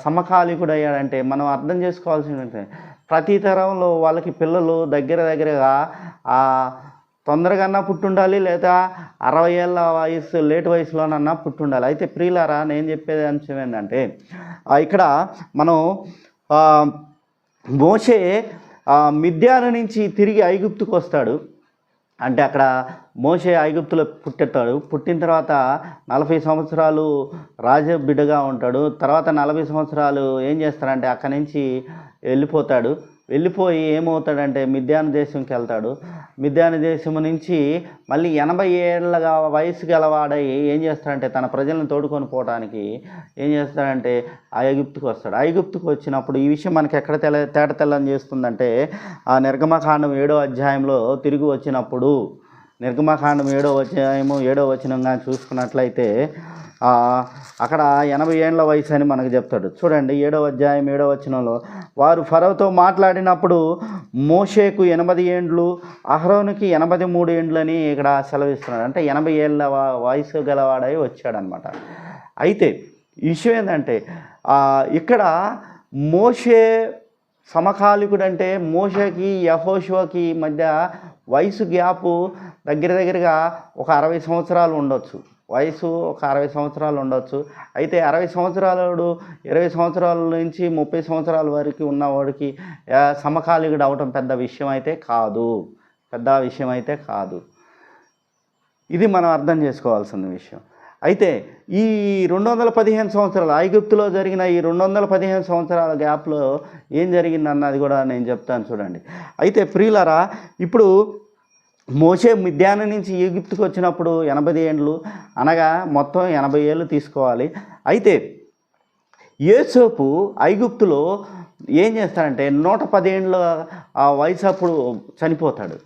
సమకాలీకుడు అయ్యాడంటే మనం అర్థం చేసుకోవాల్సిందంటే ప్రతి తరంలో వాళ్ళకి పిల్లలు దగ్గరగా తొందరగా పుట్టుండాలి, లేదా 60 ఏళ్ళ వయసు లేట్ వయసులోనన్నా పుట్టుండాలి. అయితే ప్రియులారా, నేను చెప్పేది అంశం ఏంటంటే ఇక్కడ మనం మోషే మిద్యాను నుంచి తిరిగి ఐగుప్తుకు వస్తాడు. అంటే అక్కడ మోషే ఐగుప్తులో పుట్టిన తర్వాత 40 సంవత్సరాలు రాజబిడ్డగా ఉంటాడు. తర్వాత 40 సంవత్సరాలు ఏం చేస్తాడంటే అక్కడి నుంచి వెళ్ళిపోయి ఏమవుతాడంటే మిద్యాను దేశంకి వెళ్తాడు. మిద్యాను దేశం నుంచి మళ్ళీ 80 ఏళ్ళ వయసు గలవాడై ఏం చేస్తాడంటే తన ప్రజలను తోడుకొని పోవడానికి ఏం చేస్తాడంటే ఐగుప్తుకు వస్తాడు. ఐగుప్తుకు వచ్చినప్పుడు ఈ విషయం మనకి ఎక్కడ తేటతెల్లం చేస్తుందంటే నిర్గమకాండం 7వ అధ్యాయంలో తిరిగి వచ్చినప్పుడు నిర్గమకాండం 7వ అధ్యాయము 7వ వచనంగా చూసుకున్నట్లయితే అక్కడ 80 ఏళ్ళ వయసు అని మనకు చెప్తాడు. చూడండి 7వ అధ్యాయం 7వ వచనంలో వారు ఫరోతో మాట్లాడినప్పుడు మోషేకు 80 ఏండ్లు, అహరోనుకి 83 ఏండ్లు అని ఇక్కడ సెలవిస్తున్నాడు. అంటే 80 ఏళ్ళ వయసు గలవాడై వచ్చాడనమాట. అయితే ఈ విషయం ఏంటంటే ఇక్కడ మోషే సమకాలికుడు అంటే మోషేకి యెహోషువకి మధ్య వయసు గ్యాపు దగ్గరగా ఒక 60 సంవత్సరాలు ఉండొచ్చు. వయసు ఒక 60 సంవత్సరాలు ఉండొచ్చు. అయితే 60 సంవత్సరాలు 20 సంవత్సరాల నుంచి 30 సంవత్సరాల వరకు ఉన్నవాడికి సమకాలికుడు అవటం పెద్ద విషయం అయితే కాదు. ఇది మనం అర్థం చేసుకోవాల్సిన విషయం. అయితే ఈ 215 సంవత్సరాలు ఐగుప్తులో జరిగిన ఈ 215 సంవత్సరాల గ్యాప్లో ఏం జరిగిందన్నది కూడా నేను చెప్తాను చూడండి. అయితే ప్రియులారా, ఇప్పుడు మోషే మిద్యాను నుంచి ఈజిప్టుకు వచ్చినప్పుడు 80 ఏండ్లు, అనగా మొత్తం 80 ఏళ్ళు తీసుకోవాలి. అయితే యోసేపు ఐగుప్తులో ఏం చేస్తాడంటే 110 ఏండ్ల వయసు అప్పుడు చనిపోతాడు.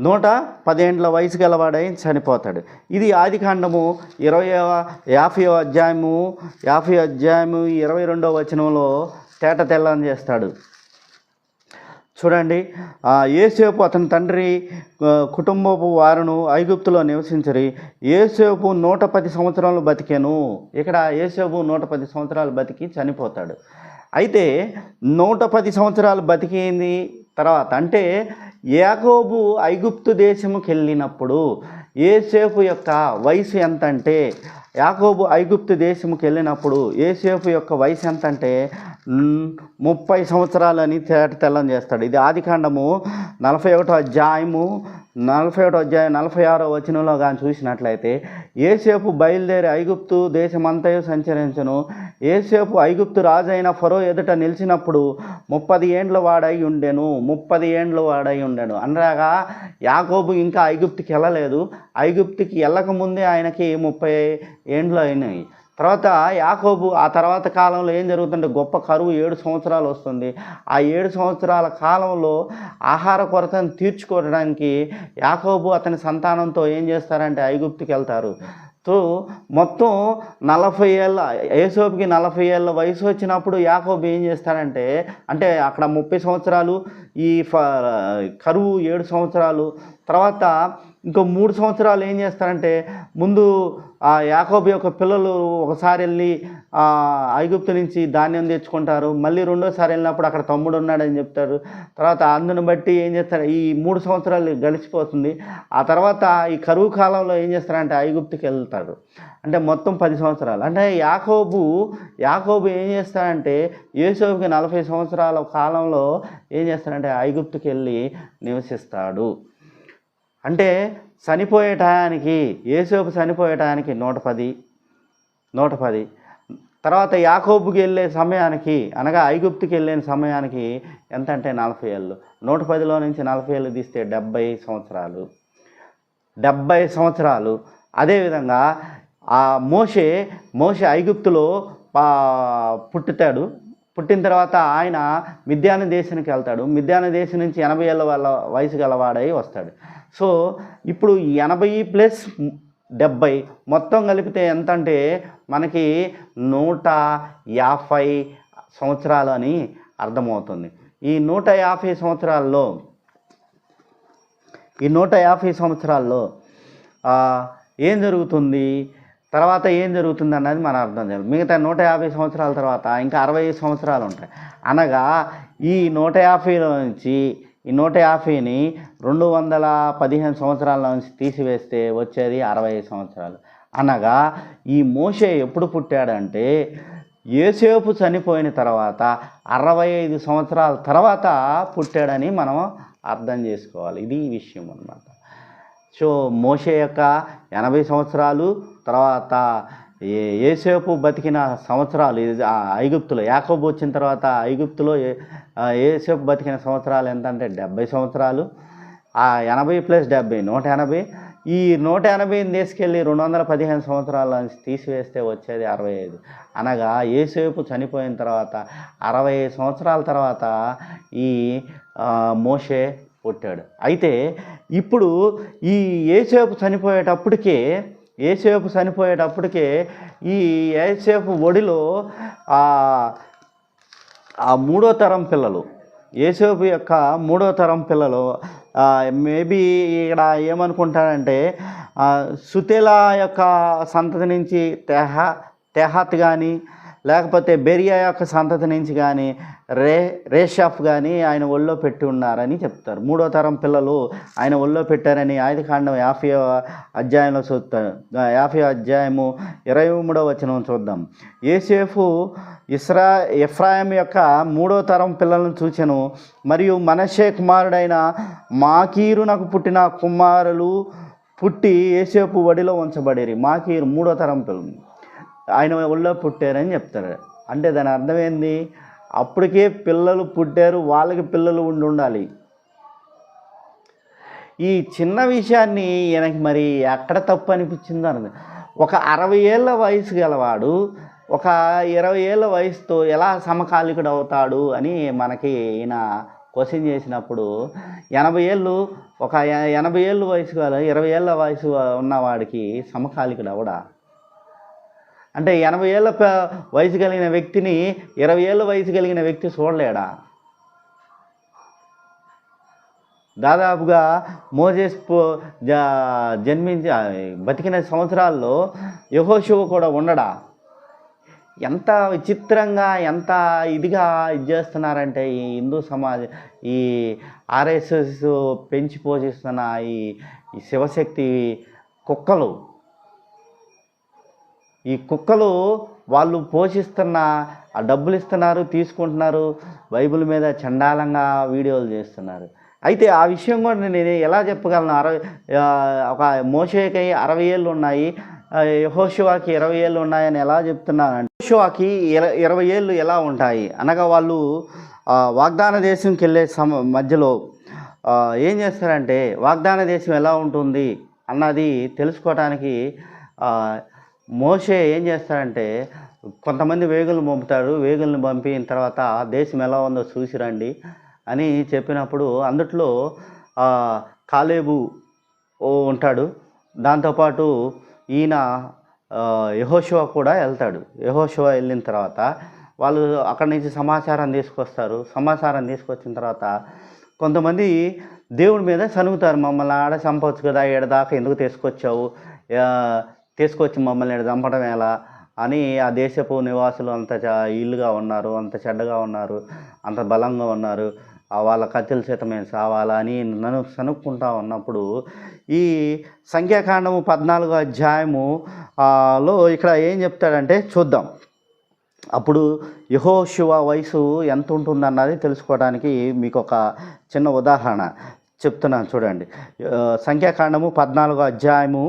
110 ఏండ్ల వయసు గలవాడై చనిపోతాడు. ఇది ఆదికాండము 50వ అధ్యాయము 22వ వచనంలో తేటతెల్లం చేస్తాడు. చూడండి, యోసేపు అతని తండ్రి కుటుంబపు వారును ఐగుప్తులో నివసించరి. యోసేపు 110 సంవత్సరాలు బతికెను. ఇక్కడ యోసేపు 110 సంవత్సరాలు బతికి చనిపోతాడు. అయితే 110 సంవత్సరాలు బతికింది తర్వాత అంటే యాకోబు ఐగుప్తు దేశముకి వెళ్ళినప్పుడు యోసేపు యొక్క వయసు ఎంత అంటే యాకోబు ఐగుప్తు దేశముకి వెళ్ళినప్పుడు యోసేపు యొక్క వయసు ఎంత అంటే 30 సంవత్సరాలని తెల్లం చేస్తాడు. ఇది ఆదికాండము 41వ అధ్యాయం 46వ వచనంలో కానీ చూసినట్లయితే యోసేపు బయలుదేరి ఐగుప్తు దేశమంతయు సంచరించను. యోసేపు ఐగుప్తు రాజైన ఫరో ఎదుట నిలిచినప్పుడు 30 ఏండ్ల వాడై ఉండెను. అనగా యాకోబు ఇంకా ఐగుప్తుకి వెళ్ళలేదు. ఐగుప్తుకి వెళ్ళకముందే ఆయనకి 30 ఏండ్లు అయినాయి. తర్వాత యాకోబు ఆ తర్వాత కాలంలో ఏం జరుగుతుందంటే గొప్ప కరువు 7 సంవత్సరాలు వస్తుంది. ఆ 7 సంవత్సరాల కాలంలో ఆహార కొరతను తీర్చుకోవడానికి యాకోబు అతని సంతానంతో ఏం చేస్తారంటే ఐగుప్తుకి వెళ్తారు. సో మొత్తం 40 ఏళ్ళ యోసేపుకి 40 ఏళ్ళ వయసు వచ్చినప్పుడు యాకోబు ఏం చేస్తాడంటే అంటే అక్కడ 30 సంవత్సరాలు ఈ కరువు 7 సంవత్సరాలు తర్వాత ఇంకో 3 సంవత్సరాలు ఏం చేస్తారంటే ముందు ఆ యాకోబు యొక్క పిల్లలు ఒకసారి వెళ్ళి ఐగుప్తు నుంచి ధాన్యం తెచ్చుకుంటారు. మళ్ళీ రెండోసారి వెళ్ళినప్పుడు అక్కడ తమ్ముడు ఉన్నాడని చెప్తారు. తర్వాత అందును బట్టి ఏం చేస్తారు ఈ 3 సంవత్సరాలు గడిచిపోతుంది. ఆ తర్వాత ఈ కరువు కాలంలో ఏం చేస్తారంటే ఐగుప్తుకి వెళ్తాడు. అంటే మొత్తం 10 సంవత్సరాలు. అంటే యాకోబు ఏం చేస్తాడంటే యోసేపుకి 40 సంవత్సరాల కాలంలో ఏం చేస్తాడంటే ఐగుప్తుకి వెళ్ళి నివసిస్తాడు. అంటే చనిపోయే టయానికి యోసేపు చనిపోయే టయానికి 110 తర్వాత యాకోబుకి వెళ్ళే సమయానికి అనగా ఐగుప్తుకి వెళ్ళిన సమయానికి ఎంత అంటే 40 ఏళ్ళు. 110లో నుంచి 40 ఏళ్ళు తీస్తే 70 సంవత్సరాలు. అదేవిధంగా ఆ మోషే ఐగుప్తులో పుట్టిన తర్వాత ఆయన మిద్యాను దేశానికి వెళ్తాడు. మిద్యాను దేశం నుంచి 80 ఏళ్ళ వయసు గలవాడై వస్తాడు. సో ఇప్పుడు 80 + 70 మొత్తం కలిపితే ఎంత అంటే మనకి 150 సంవత్సరాలు అని అర్థమవుతుంది. ఈ 150 సంవత్సరాల్లో ఏం జరుగుతుంది, తర్వాత ఏం జరుగుతుంది అన్నది మనం అర్థం చేయాలి. మిగతా 150 సంవత్సరాల తర్వాత ఇంకా 60 సంవత్సరాలు ఉంటాయి. అనగా ఈ 150లో నుంచి ఈ 150ని 215 సంవత్సరాల నుంచి తీసివేస్తే వచ్చేది 60 సంవత్సరాలు. అనగా ఈ మోషే ఎప్పుడు పుట్టాడంటే యోసేపు చనిపోయిన తర్వాత 65 సంవత్సరాల తర్వాత పుట్టాడని మనం అర్థం చేసుకోవాలి. ఇది ఈ విషయం అన్నమాట. సో మోషే యొక్క 80 సంవత్సరాలు తర్వాత యోసేపు బతికిన సంవత్సరాలు ఐగుప్తులో యాకోబు వచ్చిన తర్వాత ఐగుప్తులో యోసేపు బతికిన సంవత్సరాలు ఎంత అంటే 70 సంవత్సరాలు. ఆ 80 + 70 180. ఈ 180ని తీసుకెళ్ళి 215 సంవత్సరాల నుంచి తీసివేస్తే వచ్చేది 65. అనగా యోసేపు చనిపోయిన తర్వాత 60 సంవత్సరాల తర్వాత ఈ మోషే పుట్టాడు. అయితే ఇప్పుడు ఈ యోసేపు చనిపోయేటప్పటికే ఈ యోసేపు ఒడిలో మూడో తరం పిల్లలు యోసేపు యొక్క మూడో తరం పిల్లలు మేబీ ఇక్కడ ఏమనుకుంటారంటే సుతేలా యొక్క సంతతి నుంచి తెహాత్ కానీ లేకపోతే బెరియా యొక్క సంతతి నుంచి కానీ రేషాఫ్ కానీ ఆయన ఒళ్ళో పెట్టి ఉన్నారని చెప్తారు. మూడో తరం పిల్లలు ఆయన ఒళ్ళో పెట్టారని ఆదికాండం 50వ అధ్యాయంలో చూస్తాం. 50వ అధ్యాయము 23వ వచనం చూద్దాం. యోసేపు ఎఫ్రాయిం యొక్క మూడో తరం పిల్లలను చూచెను. మరియు మనష్షే కుమారుడైన మాకీరునకు పుట్టిన కుమారులు పుట్టి యోసేపు ఒడిలో ఉంచబడేరి. మాకీరు మూడో తరం పిల్లలు ఆయన ఒళ్ళో పుట్టారని చెప్తారు. అంటే దాని అర్థం ఏంది, అప్పటికే పిల్లలు పుట్టారు, వాళ్ళకి పిల్లలు ఉండాలి. ఈ చిన్న విషయాన్ని ఈయనకి మరి ఎక్కడ తప్పు అనిపించిందో అన్నది. ఒక 60 ఏళ్ళ వయసు గలవాడు ఒక 20 ఏళ్ళ వయసుతో ఎలా సమకాలికుడు అవుతాడు అని మనకి ఈయన క్వశ్చన్ చేసినప్పుడు 80 ఏళ్ళు ఒక 80 ఏళ్ళు వయసు గల 20 ఏళ్ళ వయసు ఉన్నవాడికి సమకాలికుడు అవడా? అంటే 80 ఏళ్ళ వయసు కలిగిన వ్యక్తిని 20 ఏళ్ళ వయసు కలిగిన వ్యక్తి చూడలేడా? దాదాపుగా మోజెస్ బతికిన సంవత్సరాల్లో యెహోషువ కూడా ఉండడా? ఎంత విచిత్రంగా ఎంత ఇదిగా ఇది చేస్తున్నారంటే ఈ హిందూ సమాజం, ఈ ఆర్ఎస్ఎస్ పెంచి పోషిస్తున్న ఈ ఈ శివశక్తి కుక్కలు, ఈ కుక్కలు వాళ్ళు పోషిస్తున్న ఆ డబ్బులు ఇస్తున్నారు, తీసుకుంటున్నారు, బైబిల్ మీద చండాలంగా వీడియోలు చేస్తున్నారు. అయితే ఆ విషయం కూడా నేను ఎలా చెప్పగలను? ఒక మోషేకి 60 ఏళ్ళు ఉన్నాయి, యెహోషువకి 20 ఏళ్ళు ఉన్నాయని ఎలా చెప్తున్నానంటే, యెహోషువకి 20 ఏళ్ళు ఎలా ఉంటాయి అనగా వాళ్ళు వాగ్దాన దేశంకి వెళ్ళే మధ్యలో ఏం చేస్తారంటే, వాగ్దాన దేశం ఎలా ఉంటుంది అన్నది తెలుసుకోవటానికి మోషే ఏం చేస్తాడంటే కొంతమంది వేగులను పంపుతాడు. వేగులను పంపిన తర్వాత దేశం ఎలా ఉందో చూసి రండి అని చెప్పినప్పుడు అందుట్లో కాలేబు ఉంటాడు. దాంతోపాటు ఈయన యెహోషువ కూడా వెళ్తాడు. యెహోషువ వెళ్ళిన తర్వాత వాళ్ళు అక్కడి నుంచి సమాచారం తీసుకొస్తారు. సమాచారం తీసుకొచ్చిన తర్వాత కొంతమంది దేవుడి మీద సనుగుతారు, మమ్మల్ని ఆడ చంపవచ్చు కదా, ఏడదాకా ఎందుకు తీసుకొచ్చావు, తీసుకొచ్చి మమ్మల్ని ఈడ చంపడం ఎలా అని ఆ దేశపు నివాసులు అంత ఇల్లుగా ఉన్నారు, అంత చెడ్డగా ఉన్నారు, అంత బలంగా ఉన్నారు, వాళ్ళ కత్తుల చేత మేము సావాలా అని నన్ను సనుక్కుంటా ఉన్నప్పుడు ఈ సంఖ్యాకాండము 14వ అధ్యాయములో ఇక్కడ ఏం చెప్తాడంటే చూద్దాం. అప్పుడు యెహోషువ వయసు ఎంత ఉంటుందన్నది తెలుసుకోవడానికి మీకు ఒక చిన్న ఉదాహరణ చెప్తున్నాను చూడండి. సంఖ్యాకాండము 14వ అధ్యాయము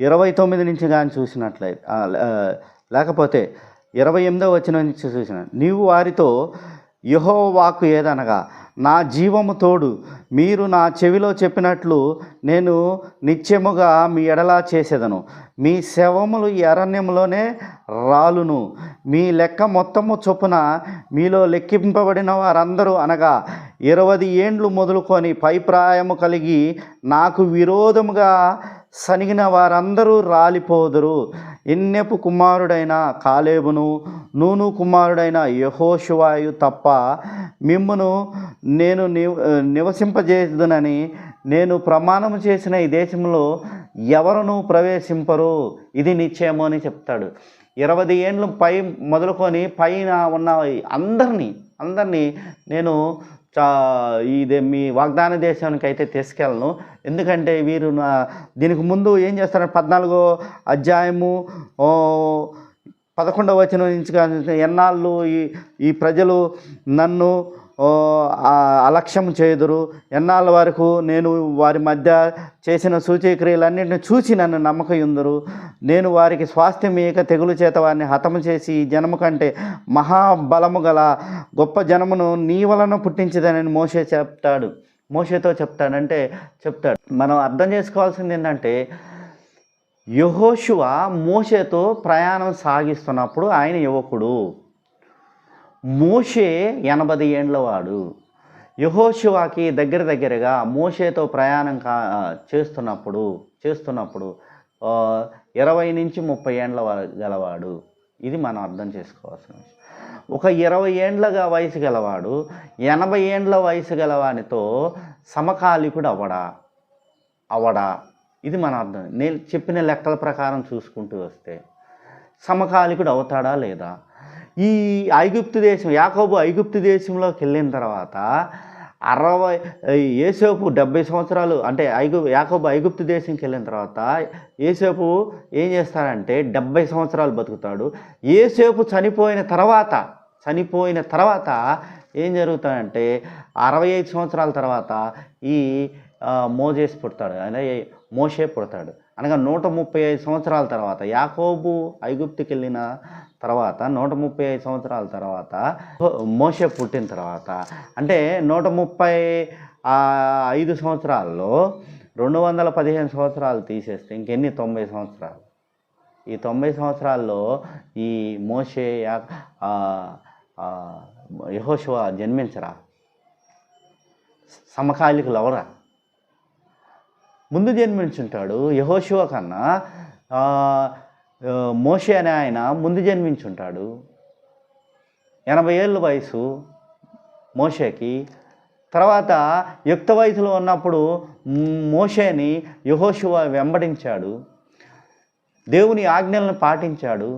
29 నుంచి కానీ చూసినట్లయితే, లేకపోతే 28వ వచనం నుంచి చూసిన, నీవు వారితో యెహోవా వాక్కు ఏదనగా, నా జీవము తోడు మీరు నా చెవిలో చెప్పినట్లు నేను నిత్యముగా మీ ఎడలా చేసేదను. మీ శవములు ఈ అరణ్యంలోనే రాలును. మీ లెక్క మొత్తము చొప్పున మీలో లెక్కింపబడిన వారందరూ అనగా 20 ఏండ్లు మొదలుకొని పైప్రాయము కలిగి నాకు విరోధముగా సనిగిన వారందరూ రాలిపోదురు. ఎన్నెపు కుమారుడైన కాలేబును, నూను కుమారుడైన యెహోషువయు తప్ప మిమ్మును నేను నివసింపజేదునని నేను ప్రమాణం చేసిన ఈ దేశంలో ఎవరునూ ప్రవేశింపరు, ఇది నిశ్చయము అని చెప్తాడు. 20 ఏండ్లు పై మొదలుకొని పైన ఉన్న అందరినీ నేను ఇదే మీ వాగ్దాన దేశానికి అయితే తీసుకెళ్ళను. ఎందుకంటే వీరు దీనికి ముందు ఏం చేస్తారంటే 14వ అధ్యాయము 11వ వచనం నుంచి, ఎన్నాళ్ళు ఈ ప్రజలు నన్ను అలక్ష్యం చేయుదురు, ఎన్నాళ్ళ వరకు నేను వారి మధ్య చేసిన సూచక్రియలన్నింటినీ చూసి నన్ను నమ్మకయుందురు, నేను వారికి స్వాస్థ్యం ఇక తెగులు చేత వారిని హతము చేసి ఈ జనము కంటే మహాబలము గల గొప్ప జనమును నీ వలన పుట్టించదనని మోషేతో చెప్తాడు. మనం అర్థం చేసుకోవాల్సింది ఏంటంటే, యెహోషువ మోషేతో ప్రయాణం సాగిస్తున్నప్పుడు ఆయన యువకుడు, మోషే 80 ఏండ్ల వాడు. యెహోషువకి దగ్గరగా మోషేతో ప్రయాణం చేస్తున్నప్పుడు 20 నుంచి 30 ఏండ్ల గలవాడు. ఇది మనం అర్థం చేసుకోవాల్సిన విషయం. ఒక 20 ఏండ్లగా వయసు గలవాడు 80 ఏండ్ల వయసు గలవానితో సమకాలికుడు అవడా ఇది మన అర్థం. నేను చెప్పిన లెక్కల ప్రకారం చూసుకుంటూ వస్తే సమకాలికుడు అవుతాడా లేదా? ఈ ఐగుప్తు దేశం, యాకోబు ఐగుప్తు దేశంలోకి వెళ్ళిన తర్వాత యోసేపు 70 సంవత్సరాలు, అంటే యాకోబు ఐగుప్తు దేశంకి వెళ్ళిన తర్వాత యోసేపు ఏం చేస్తాడంటే 70 సంవత్సరాలు బతుకుతాడు. యోసేపు చనిపోయిన తర్వాత ఏం జరుగుతాడంటే 65 సంవత్సరాల తర్వాత ఈ మోజేస్ పుడతాడు, మోషే పుడతాడు. అనగా 135 సంవత్సరాల తర్వాత, యాకోబు ఐగుప్తుకి వెళ్ళిన తర్వాత 135 సంవత్సరాల తర్వాత మోషే పుట్టిన తర్వాత, అంటే 135 సంవత్సరాల్లో 215 సంవత్సరాలు తీసేస్తే ఇంకెన్ని? 90 సంవత్సరాలు. ఈ 90 సంవత్సరాల్లో ఈ మోషే యెహోషువ జన్మించరా? సమకాలికులు ఎవరా? ముందు జన్మించుంటాడు. యెహోషువ కన్నా మోషే అనే ఆయన ముందు జన్మించుంటాడు. 80 ఏళ్ళ వయసు మోషేకి. తర్వాత యుక్త వయసులో ఉన్నప్పుడు మోషేని యెహోషువ వెంబడించాడు, దేవుని ఆజ్ఞలను పాటించాడు.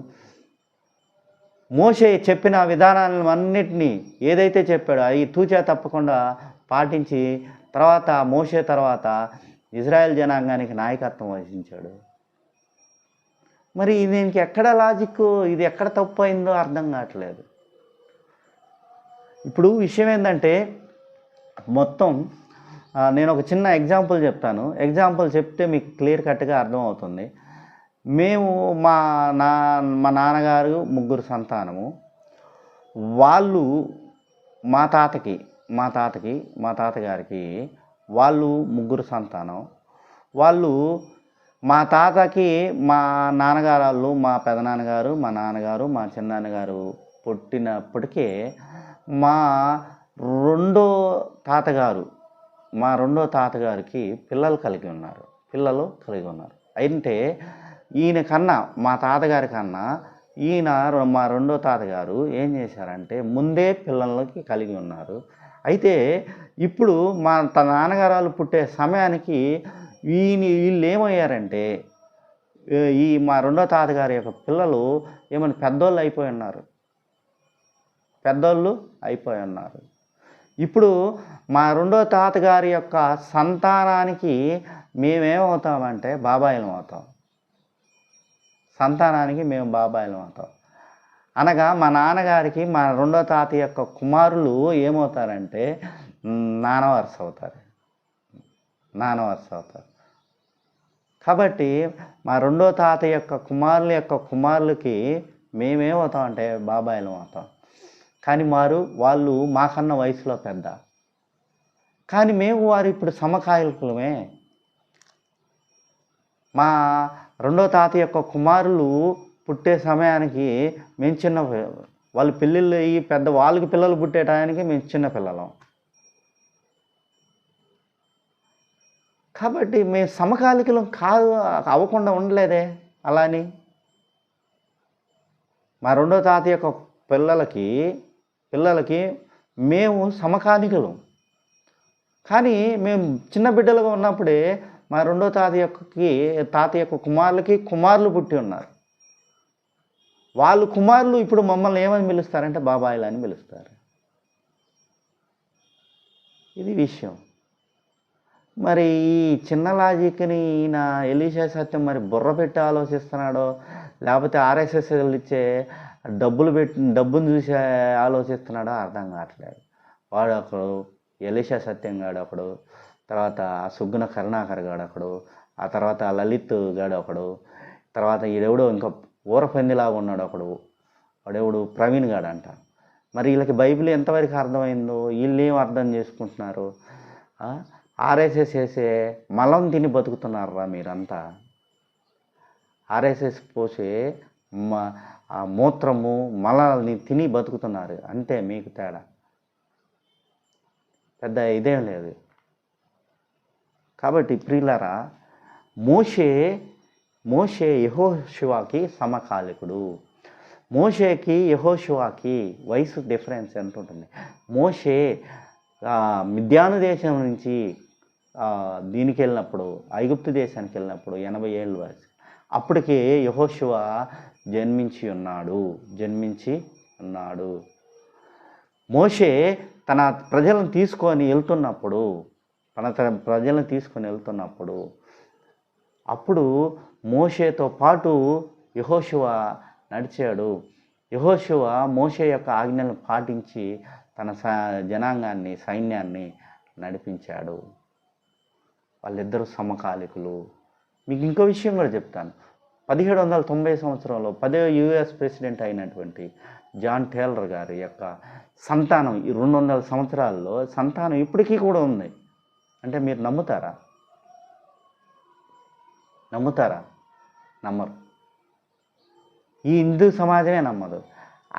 మోషే చెప్పిన విధానాలను అన్నిటినీ ఏదైతే చెప్పాడో అవి తూచా తప్పకుండా పాటించి తర్వాత మోషే తర్వాత ఇజ్రాయెల్ జనాంగానికి నాయకత్వం వహించాడు. మరి దీనికి ఎక్కడ లాజిక్, ఇది ఎక్కడ తప్పు అయిందో అర్థం కావట్లేదు. ఇప్పుడు విషయం ఏంటంటే మొత్తం నేను ఒక చిన్న ఎగ్జాంపుల్ చెప్తాను. ఎగ్జాంపుల్ చెప్తే మీకు క్లియర్ కట్గా అర్థమవుతుంది. మేము మా నాన్నగారు 3 సంతానము. వాళ్ళు మా తాతగారికి వాళ్ళు 3 సంతానం. వాళ్ళు మా తాతకి మా నాన్నగారు వాళ్ళు, మా పెదనాన్నగారు, మా నాన్నగారు, మా చిన్నాన్నగారు పుట్టినప్పటికే మా రెండో తాతగారికి పిల్లలు కలిగి ఉన్నారు. అంటే ఈయన కన్నా, మా తాతగారి కన్నా మా రెండో తాతగారు ఏం చేశారంటే ముందే పిల్లలకి కలిగి ఉన్నారు. అయితే ఇప్పుడు మా నాన్నగారు పుట్టే సమయానికి వీళ్ళు ఏమయ్యారంటే మా రెండో తాతగారి యొక్క పిల్లలు ఏమైనా పెద్దోళ్ళు అయిపోయి ఉన్నారు. ఇప్పుడు మా రెండో తాతగారి యొక్క సంతానానికి మేమేమవుతామంటే బాబాయిలం అవుతాం. అనగా మా నాన్నగారికి మా రెండో తాత యొక్క కుమారులు ఏమవుతారంటే నానవరుస అవుతారు. కాబట్టి మా రెండో తాత యొక్క కుమారులకి మేమేమవుతామంటే బాబాయిలం అవుతాం. కానీ వాళ్ళు మాకన్నా వయసులో పెద్ద, కానీ మేము వారు ఇప్పుడు సమకాలికులమే. మా రెండో తాత యొక్క కుమారులు పుట్టే సమయానికి మేము చిన్న, వాళ్ళు పెళ్ళిళ్ళు అయ్యి పెద్ద వాళ్ళకి పిల్లలు పుట్టే టయానికి మేము చిన్న పిల్లలం. కాబట్టి మేము సమకాలికులం అవ్వకుండా ఉండలేదే. అలాని మా రెండో తాత యొక్క పిల్లలకి మేము సమకాలికులం. కానీ మేము చిన్న బిడ్డలుగా ఉన్నప్పుడే మా రెండో తాత యొక్క కుమారులు పుట్టి ఉన్నారు. వాళ్ళు కుమారులు ఇప్పుడు మమ్మల్ని ఏమని పిలుస్తారంటే బాబాయిలు అని పిలుస్తారు. ఇది విషయం. మరి ఈ చిన్న లాజిక్ని ఈయన ఎలీషా సత్యం మరి బుర్ర పెట్టి ఆలోచిస్తున్నాడో, లేకపోతే ఆర్ఎస్ఎస్లు ఇచ్చే డబ్బును చూసి ఆలోచిస్తున్నాడో అర్థం కావట్లేదు. వాడు ఒకడు ఎలీషా సత్యం గాడు ఒకడు, తర్వాత సుగ్గున కరుణాకర్ గాడు ఒకడు, ఆ తర్వాత లలిత్ గాడు ఒకడు, తర్వాత ఈడెవడో ఇంకా ఊరపందిలాగా ఉన్నాడు ఒకడు, వాడెవడు ప్రవీణ్ గాడు అంట. మరి వీళ్ళకి బైబిల్ ఎంతవరకు అర్థమైందో, వీళ్ళు ఏం అర్థం చేసుకుంటున్నారు? ఆర్ఎస్ఎస్ వేసే మలం తిని బతుకుతున్నారా మీరంతా? ఆర్ఎస్ఎస్ పోసే మూత్రము మలాల్ని తిని బతుకుతున్నారు అంతే. మీకు తేడా పెద్ద ఇదేం లేదు. కాబట్టి ప్రియులారా, మోషే యెహోషువకి సమకాలికుడు. మోషేకి యెహోషువకి వయసు డిఫరెన్స్ ఎంత ఉంటుంది? మోషే మిద్యాను దేశం నుంచి దీనికి వెళ్ళినప్పుడు, ఐగుప్తు దేశానికి వెళ్ళినప్పుడు 80 ఏళ్ళు వయసు. అప్పటికే యెహోషువ జన్మించి ఉన్నాడు. మోషే తన ప్రజలను తీసుకొని వెళ్తున్నప్పుడు అప్పుడు మోషేతో పాటు యెహోషువ నడిచాడు. యెహోషువ మోషే యొక్క ఆజ్ఞలను పాటించి తన జనాంగాన్ని, సైన్యాన్ని నడిపించాడు. వాళ్ళిద్దరూ సమకాలికులు. మీకు ఇంకో విషయం కూడా చెప్తాను. 1790 సంవత్సరంలో 10వ యుఎస్ ప్రెసిడెంట్ అయినటువంటి జాన్ టేలర్ గారి యొక్క సంతానం ఈ 200 సంవత్సరాల్లో సంతానం ఇప్పటికీ కూడా ఉంది. అంటే మీరు నమ్ముతారా? నమ్మరు. ఈ హిందూ సమాజమే నమ్మదు.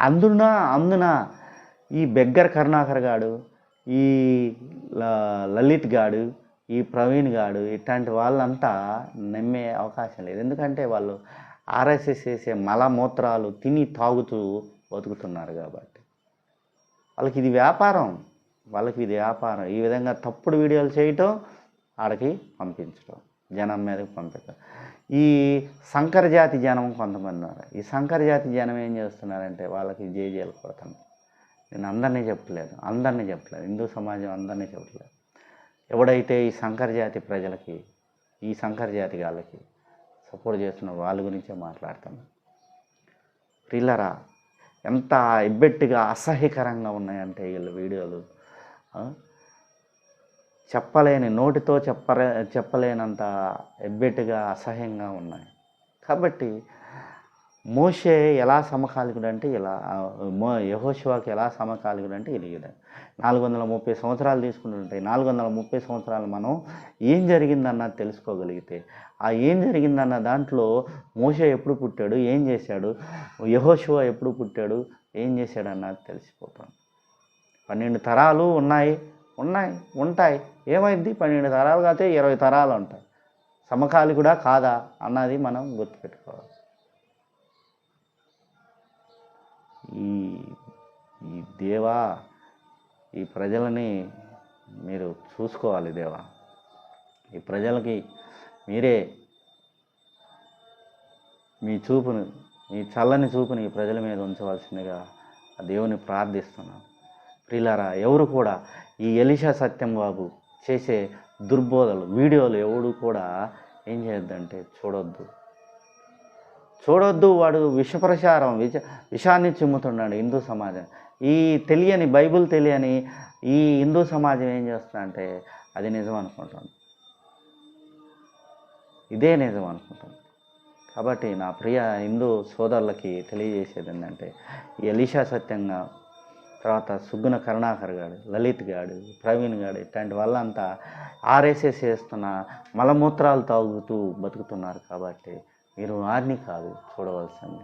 అందున ఈ బెగ్గర్ కరుణాకర్ గాడు, ఈ లలిత్ గాడు, ఈ ప్రవీణ్ గాడు, ఇట్లాంటి వాళ్ళంతా నమ్మే అవకాశం లేదు. ఎందుకంటే వాళ్ళు ఆర్ఎస్ఎస్ చేసే మలమూత్రాలు తిని తాగుతూ బతుకుతున్నారు కాబట్టి. వాళ్ళకి ఇది వ్యాపారం. ఈ విధంగా తప్పుడు వీడియోలు చేయటం, ఆడికి పంపించడం, జనం మీదకి పంపించడం. ఈ సంకరజాతి జనం కొంతమంది ఉన్నారు. ఈ సంకరజాతి జనం ఏం చేస్తున్నారంటే వాళ్ళకి జేజేలు కొడుతున్నారు. నేను అందరినీ చెప్పలేదు, హిందూ సమాజం అందరినీ చెప్పట్లేదు. ఎవడైతే ఈ సంకరజాతి ప్రజలకి, ఈ సంకరజాతి వాళ్ళకి సపోర్ట్ చేస్తున్న వాళ్ళ గురించే మాట్లాడుతాను. ప్రిల్లరా, ఎంత ఇబ్బెట్టుగా అసహ్యకరంగా ఉన్నాయంటే వీళ్ళ వీడియోలు చెప్పలేని, నోటితో చెప్పలేనంత ఎబ్బెట్టుగా అసహ్యంగా ఉన్నాయి. కాబట్టి మోషే ఎలా సమకాలికుడు అంటే ఇలా, యెహోషువకి ఎలా సమకాలికుడు అంటే ఇలా 430 సంవత్సరాలు తీసుకుంటుంటాయి. 430 సంవత్సరాలు మనం ఏం జరిగిందన్నది తెలుసుకోగలిగితే, ఆ ఏం జరిగిందన్న దాంట్లో మోషే ఎప్పుడు పుట్టాడు, ఏం చేశాడు, యెహోషువ ఎప్పుడు పుట్టాడు, ఏం చేశాడు అన్నది తెలిసిపోతుంది. 12 తరాలు ఉంటాయి. ఏమైంది? 12 తరాలు కాకపోతే 20 తరాలు ఉంటాయి. సమకాలికుడా కాదా అన్నది మనం గుర్తుపెట్టుకోవాలి. ఈ దేవా, ఈ ప్రజలని మీరు చూసుకోవాలి దేవా. ఈ ప్రజలకి మీరే మీ చూపును, మీ చల్లని చూపుని ఈ ప్రజల మీద ఉంచవలసిందిగా ఆ దేవుని ప్రార్థిస్తున్నాను. ప్రియులారా, ఎవరు కూడా ఈ ఎలీషా సత్యం బాబు చేసే దుర్బోధలు వీడియోలు ఎవడు కూడా ఏం చేయొద్దంటే చూడొద్దు. వాడు విషప్రచారం, విషాన్ని చిమ్ముతున్నాడు హిందూ సమాజం. ఈ తెలియని బైబిల్ తెలియని ఈ హిందూ సమాజం ఏం చేస్తుందంటే అది నిజం అనుకుంటుంది, ఇదే నిజం అనుకుంటుంది. కాబట్టి నా ప్రియ హిందూ సోదరులకి తెలియజేసేది ఏంటంటే, ఈ ఎలీషా సత్యంగా, తర్వాత సుగ్గున కరుణాకర్ గాడు, లలిత్ గాడు, ప్రవీణ్ గాడు, ఇట్లాంటి వాళ్ళంతా ఆర్ఎస్ఎస్ చేస్తున్న మలమూత్రాలు తాగుతూ బతుకుతున్నారు. కాబట్టి మీరు వారిని కాదు చూడవలసింది,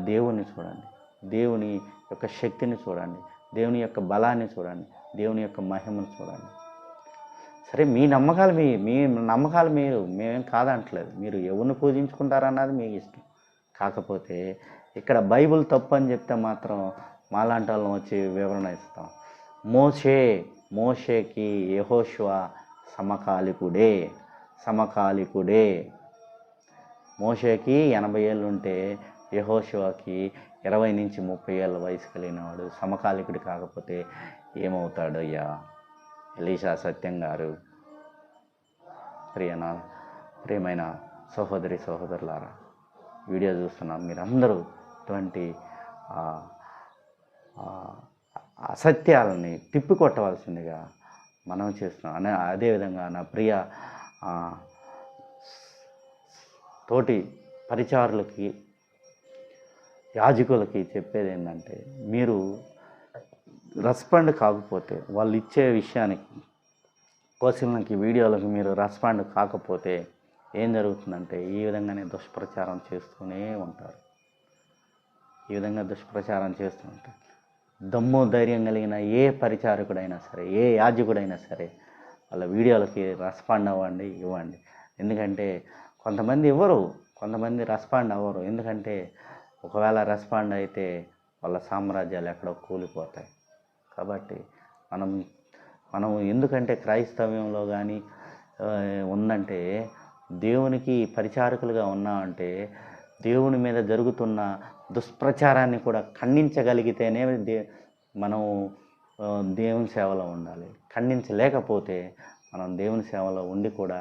దేవుని చూడండి, దేవుని యొక్క శక్తిని చూడండి, దేవుని యొక్క బలాన్ని చూడండి, దేవుని యొక్క మహిమను చూడండి. సరే, మీ నమ్మకాలు మేమేం కాదంటలేదు. మీరు ఎవరిని పూజించుకుంటారన్నది మీ ఇష్టం. కాకపోతే ఇక్కడ బైబిల్ తప్పు అని చెప్తే మాత్రం మాలాంటి వాళ్ళని వచ్చి వివరణ ఇస్తాం. మోషేకి యెహోషువ సమకాలికుడే. మోషేకి 80 ఏళ్ళు ఉంటే యెహోషువకి 20 నుంచి 30 ఏళ్ళ వయసు కలిగినవాడు. సమకాలికుడు కాకపోతే ఏమవుతాడు అయ్యా? ఎలీషా సత్యం గారు, ప్రియమైన సహోదరులారా, వీడియో చూస్తున్నాం మీరందరూ ఇటువంటి అసత్యాలని తిప్పికొట్టవలసిందిగా మనం చేస్తున్నాం. అదేవిధంగా నా ప్రియ తోటి పరిచారులకి, యాజకులకి చెప్పేది ఏంటంటే, మీరు రెస్పాండ్ కాకపోతే, వాళ్ళు ఇచ్చే విషయానికి, క్వశ్చన్లకి, వీడియోలకి మీరు రెస్పాండ్ కాకపోతే ఏం జరుగుతుందంటే ఈ విధంగానే దుష్ప్రచారం చేస్తూనే ఉంటారు. దమ్ము ధైర్యం కలిగిన ఏ పరిచారకుడైనా సరే, ఏ యాజకుడైనా సరే వాళ్ళ వీడియోలకి రెస్పాండ్ ఇవ్వండి. ఎందుకంటే కొంతమంది రెస్పాండ్ అవ్వరు. ఎందుకంటే ఒకవేళ రెస్పాండ్ అయితే వాళ్ళ సామ్రాజ్యాలు ఎక్కడో కూలిపోతాయి. కాబట్టి మనం ఎందుకంటే క్రైస్తవ్యంలో కానీ ఉందంటే, దేవునికి పరిచారకులుగా ఉన్నామంటే దేవుని మీద జరుగుతున్న దుష్ప్రచారాన్ని కూడా ఖండించగలిగితేనే మనం దేవుని సేవలో ఉండాలి. ఖండించలేకపోతే మనం దేవుని సేవలో ఉండి కూడా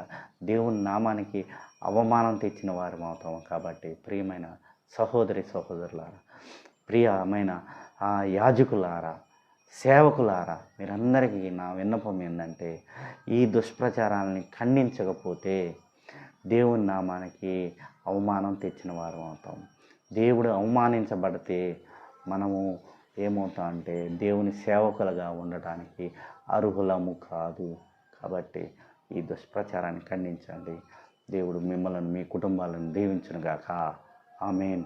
దేవుని నామానికి అవమానం తెచ్చిన వారం అవుతాం. కాబట్టి ప్రియమైన సహోదరులారా, ప్రియమైన యాజకులారా, సేవకులారా, మీరందరికీ నా విన్నపం ఏంటంటే, ఈ దుష్ప్రచారాలని ఖండించకపోతే దేవుని నామానికి అవమానం తెచ్చిన వారం అవుతాం. దేవుడు అవమానించబడితే మనము ఏమవుతాం అంటే దేవుని సేవకులుగా ఉండటానికి అర్హులము కాదు. కాబట్టి ఈ దుష్ప్రచారాన్ని ఖండించండి. దేవుడు మిమ్మల్ని, మీ కుటుంబాలను దీవించునుగాక. ఆమేన్.